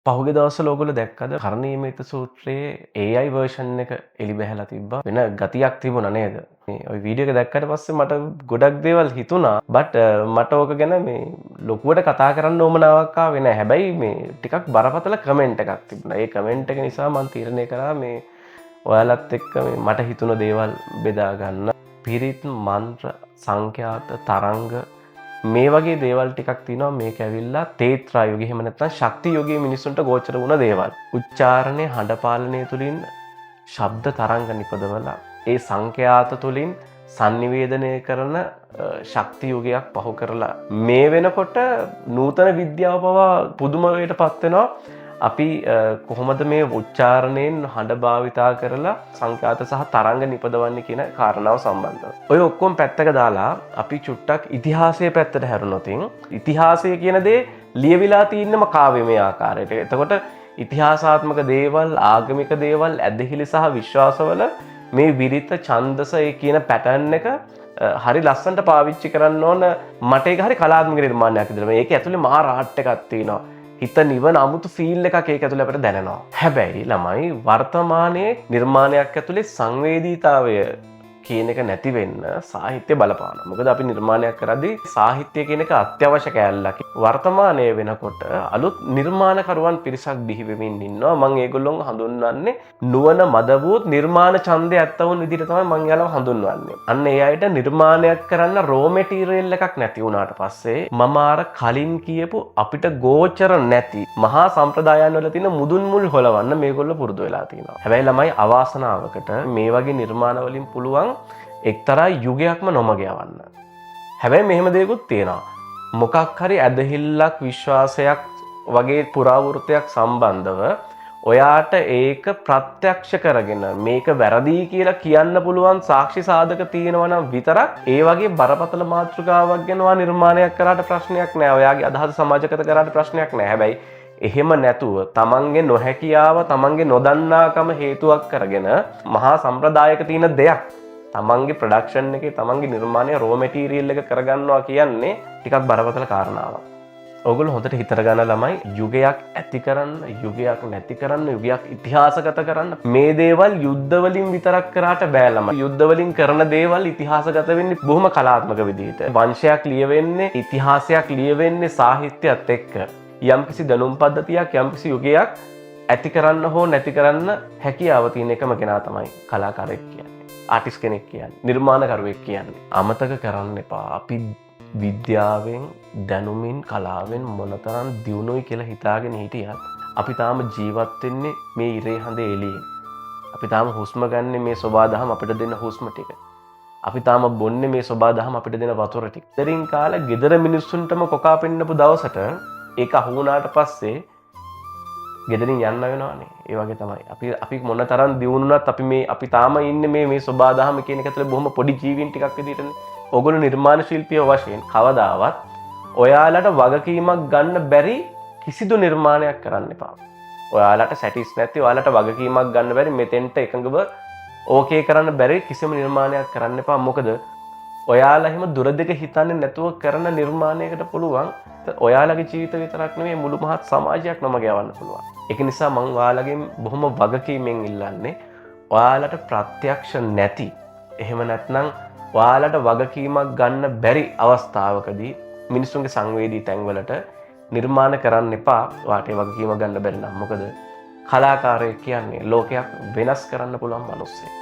පහුගිය දවස්වල ඕගොල්ලෝ දැක්කද කරණීයමෙත්ත සූත්‍රයේ AI version එක එලි බැහැලා තිබ්බා. වෙන ගතියක් තිබුණා නේද? මේ ওই වීඩියෝ එක දැක්කට පස්සේ මට ගොඩක් දේවල් හිතුණා. මට ඕක ගැන මේ ලොකුවට කතා කරන්න ඕමනාවක් ආවේ නැහැ. හැබැයි මේ ටිකක් බරපතල කමෙන්ට් එකක් තිබුණා. ඒ කමෙන්ට් එක නිසා මම තීරණය කරා මේ ඔයාලත් එක්ක මේ මට හිතුණ දේවල් බෙදා ගන්න. පිරිත් මන්ත්‍ර සංඛ්‍යාත තරංග මේ වගේ දේවල් ටිකක් තියෙනවා මේක ඇවිල්ලා තේත්‍රා යුගයේ එහෙම නැත්නම් ශක්ති යුගයේ මිනිස්සුන්ට ගෝචර වුණ දේවල්. උච්චාරණය හඬ පාලනය තුලින් ශබ්ද තරංග නිපදවලා ඒ සංඛ්‍යාත තුලින් sannivedanaya කරන ශක්ති යුගයක් පහු කරලා මේ වෙනකොට නූතන විද්‍යාව පවා පුදුමයටපත් වෙනවා. අපි කොහොමද මේ උච්චාරණයෙන් හඬ භාවිතා කරලා සංඛ්‍යාත සහ තරංග නිපදවන්නේ කියන කාරණාව සම්බන්ධව. ඔය ඔක්කොම පැත්තක දාලා අපි චුට්ටක් ඉතිහාසයේ පැත්තට හැරුණොත් ඉතිහාසය කියන දේ ලියවිලා තියෙනම කාව්‍යමය ආකාරයට. එතකොට ඉතිහාසාත්මක දේවල්, ආගමික දේවල්, ඇදහිලි සහ විශ්වාසවල මේ විරිත ඡන්දස කියන පැටර්න් එක හරි ලස්සනට පාවිච්චි කරන්න ඕන. මට ඒක හරි කලාත්මක නිර්මාණයක් විදිහට. මේක ඇතුලේ මහා රහට් එකක් තියෙනවා. හිත නිවන අමුතු ෆීල් එකක් ඒක ඇතුලේ අපිට දැනෙනවා. හැබැයි ළමයි වර්තමානයේ නිර්මාණයක් ඇතුලේ සංවේදීතාවය කියන එක නැති වෙන්න සාහිත්‍ය බලපානවා. මොකද අපි නිර්මාණයක් කරද්දී සාහිත්‍ය කියන එක අත්‍යවශ්‍ය කෑල්ලක්. වර්තමානයේ වෙනකොට අලුත් නිර්මාණකරුවන් පිරිසක් බිහි වෙමින් ඉන්නවා. මම ඒගොල්ලොන් හඳුන්වන්නේ නුවණ මදවූත් නිර්මාණ ඡන්දය ඇත්තවුන් විදිහට තමයි මම යාලව හඳුන්වන්නේ. අන්න ඒ අයට නිර්මාණයක් කරන්න රෝ මැටීරියල් එකක් නැති වුණාට පස්සේ මම අර කලින් කියපු අපිට ගෝචර නැති මහා සම්ප්‍රදායන් වල තියෙන මුදුන් මුල් හොලවන්න මේගොල්ලෝ පුරුදු වෙලා තියෙනවා. හැබැයි ළමයි අවාසනාවකට මේ වගේ නිර්මාණ වලින් පුළුවන් එක්තරා යුගයක්ම නොමග යවන්න. හැබැයි මෙහෙම දෙයක්ත් තියෙනවා. මොකක් හරි ඇදහිල්ලක් විශ්වාසයක් වගේ පුරාවෘත්තයක් සම්බන්ධව ඔයාට ඒක ප්‍රත්‍යක්ෂ කරගෙන මේක වැරදි කියලා කියන්න පුළුවන් සාක්ෂි සාධක තියෙනවා නම් විතරක් ඒ වගේ බරපතල මාතෘකාවක් ගැන ඔයා නිර්මාණයක් කරාට ප්‍රශ්නයක් නෑ. ඔයාගේ අදහස සමාජගත කරාට ප්‍රශ්නයක් නෑ. හැබැයි එහෙම නැතුව තමන්ගේ නොහැකියාව තමන්ගේ නොදන්නාකම හේතුවක් කරගෙන මහා සම්ප්‍රදායක තියෙන දෙයක් තමන්ගේ ප්‍රොඩක්ෂන් එකේ තමන්ගේ නිර්මාණය රෝ මැටීරියල් එක කරගන්නවා කියන්නේ ටිකක් බරපතල කාරණාවක්. ඕගොල්ලෝ හොඳට හිතර ගන්න ළමයි යුගයක් ඇති කරන්න, යුගයක් නැති කරන්න, යුගයක් ඉතිහාසගත කරන්න මේ දේවල් යුද්ධ වලින් විතරක් කරාට බෑ ළමයි. යුද්ධ වලින් කරන දේවල් ඉතිහාසගත වෙන්නේ බොහොම කලාත්මක විදිහට. වංශයක් ලියවෙන්නේ, ඉතිහාසයක් ලියවෙන්නේ සාහිත්‍යයත් එක්ක. යම්කිසි දැනුම් පද්ධතියක්, යම්කිසි යුගයක් ඇති කරන්න හෝ නැති කරන්න හැකියාව තියෙන එකම කෙනා තමයි කලාකාරයෙක් කියන්නේ. ආටිස් කෙනෙක් කියන්නේ, නිර්මාණකරුවෙක් කියන්නේ. අමතක කරන්න එපා. අපි විද්‍යාවෙන්, දැනුමින්, කලාවෙන් මොනතරම් දියුණුවයි කියලා හිතාගෙන හිටියත් අපි තාම ජීවත් වෙන්නේ මේ ඉරේ හඳ එළියේ. අපි තාම හුස්ම ගන්න මේ සබාදහම අපිට දෙන හුස්ම ටික. අපි තාම බොන්නේ මේ සබාදහම අපිට දෙන වතුර ටික. දෙරින් කාලේ ගෙදර මිනිස්සුන්ටම කොකා පෙන්නපු දවසට ඒක අහු වුණාට පස්සේ ගෙදරින් යන්න වෙනවානේ. ඒ වගේ තමයි. අපි මොන තරම් දියුණුනත් අපි තාම ඉන්නේ මේ සබාදහම කියන එක ඇතුලේ බොහොම පොඩි ජීවීන් ටිකක් විදිහටනේ. ඔගොල්ලෝ නිර්මාණ ශිල්පියෝ වශයෙන් කවදාවත් ඔයාලට වගකීමක් ගන්න බැරි කිසිදු නිර්මාණයක් කරන්න එපා. ඔයාලට සැටිස් නැති, ඔයාලට වගකීමක් ගන්න බැරි, මෙතෙන්ට එකඟව ඕකේ කරන්න බැරි කිසිම නිර්මාණයක් කරන්න එපා. මොකද ඔයාලා එහෙම දුරදිග හිතන්නේ නැතුව කරන නිර්මාණයකට පුළුවන් ඔයාලගේ ජීවිත විතරක් නෙමෙයි මුළු මහත් සමාජයක් නමග යවන්න පුළුවන්. ඒක නිසා මම ඔයාලගෙන් බොහොම වගකීමෙන් ඉල්ලන්නේ ඔයාලට ප්‍රත්‍යක්ෂ නැති, එහෙම නැත්නම් ඔයාලට වගකීමක් ගන්න බැරි අවස්ථාවකදී මිනිස්සුන්ගේ සංවේදී තැන්වලට නිර්මාණ කරන්න එපා. ඔයාට ඒ වගකීම ගන්න බැරි නම්. මොකද කලාකාරයෙක් කියන්නේ ලෝකයක් වෙනස් කරන්න පුළුවන් මිනිස්සෙක්.